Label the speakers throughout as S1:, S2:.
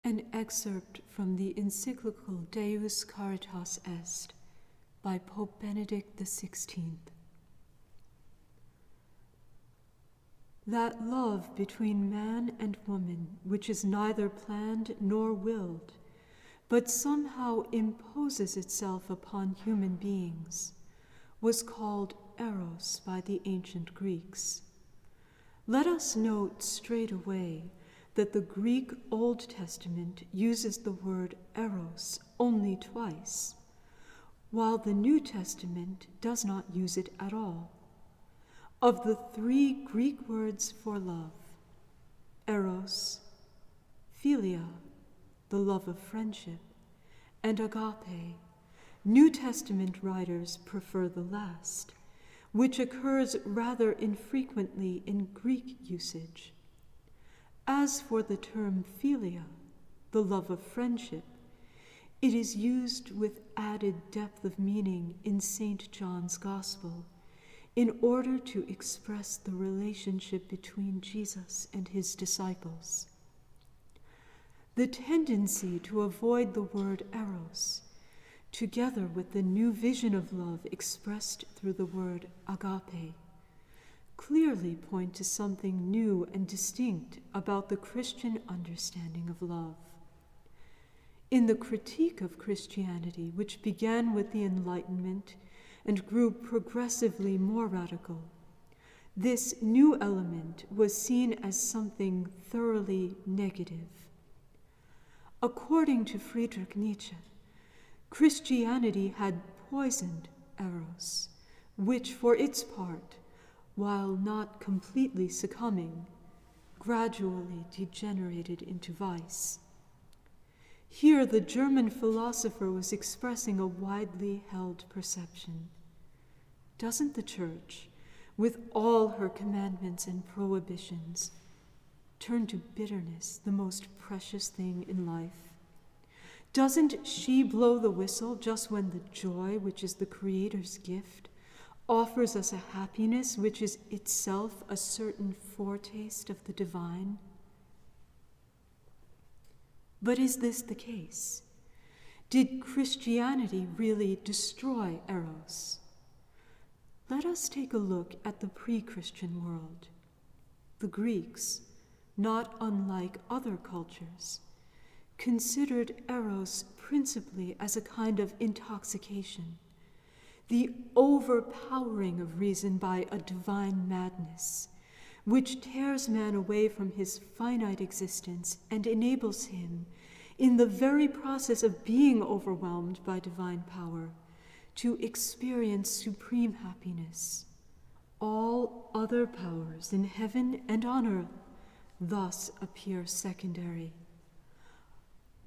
S1: An excerpt from the encyclical Deus Caritas Est by Pope Benedict XVI. That love between man and woman, which is neither planned nor willed, but somehow imposes itself upon human beings, was called eros by the ancient Greeks. Let us note straight away that the Greek Old Testament uses the word eros only twice, while the New Testament does not use it at all. Of the three Greek words for love, eros, philia, the love of friendship, and agape, New Testament writers prefer the last, which occurs rather infrequently in Greek usage. As for the term philia, the love of friendship, it is used with added depth of meaning in St. John's Gospel in order to express the relationship between Jesus and his disciples. The tendency to avoid the word eros, together with the new vision of love expressed through the word agape, clearly point to something new and distinct about the Christian understanding of love. In the critique of Christianity, which began with the Enlightenment and grew progressively more radical, this new element was seen as something thoroughly negative. According to Friedrich Nietzsche, Christianity had poisoned eros, which for its part, while not completely succumbing, gradually degenerated into vice. Here the German philosopher was expressing a widely held perception. Doesn't the Church, with all her commandments and prohibitions, turn to bitterness the most precious thing in life? Doesn't she blow the whistle just when the joy, which is the Creator's gift, offers us a happiness which is itself a certain foretaste of the divine? But is this the case? Did Christianity really destroy eros? Let us take a look at the pre-Christian world. The Greeks, not unlike other cultures, considered eros principally as a kind of intoxication, the overpowering of reason by a divine madness, which tears man away from his finite existence and enables him, in the very process of being overwhelmed by divine power, to experience supreme happiness. All other powers in heaven and on earth thus appear secondary.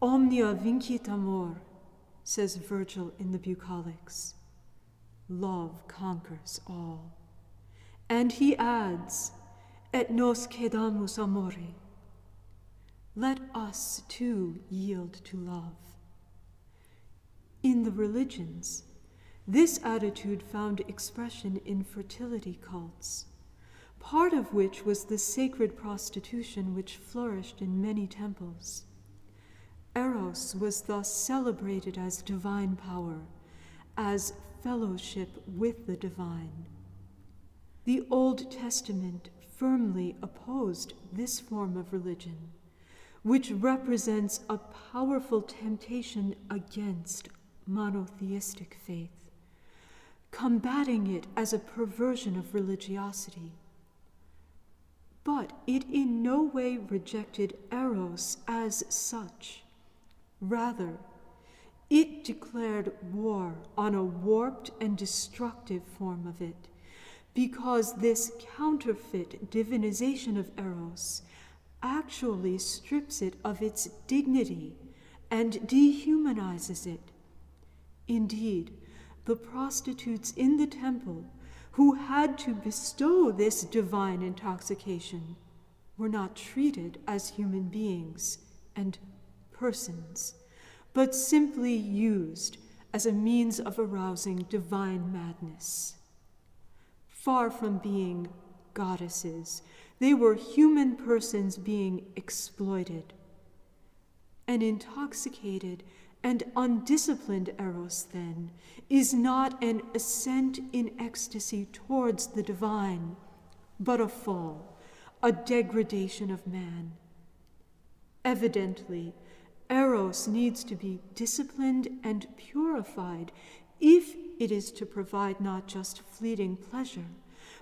S1: Omnia vincit amor, says Virgil in the Bucolics. Love conquers all. And he adds, et nos cedamus amore. Let us too yield to love. In the religions, this attitude found expression in fertility cults, part of which was the sacred prostitution which flourished in many temples. Eros was thus celebrated as divine power, as fellowship with the divine. The Old Testament firmly opposed this form of religion, which represents a powerful temptation against monotheistic faith, combating it as a perversion of religiosity. But it in no way rejected eros as such. Rather, it declared war on a warped and destructive form of it, because this counterfeit divinization of eros actually strips it of its dignity and dehumanizes it. Indeed, the prostitutes in the temple who had to bestow this divine intoxication were not treated as human beings and persons, but simply used as a means of arousing divine madness. Far from being goddesses, they were human persons being exploited. An intoxicated and undisciplined eros, then, is not an ascent in ecstasy towards the divine, but a fall, a degradation of man. Evidently, eros needs to be disciplined and purified if it is to provide not just fleeting pleasure,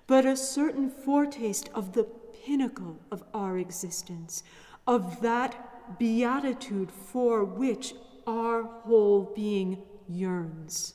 S1: but a certain foretaste of the pinnacle of our existence, of that beatitude for which our whole being yearns.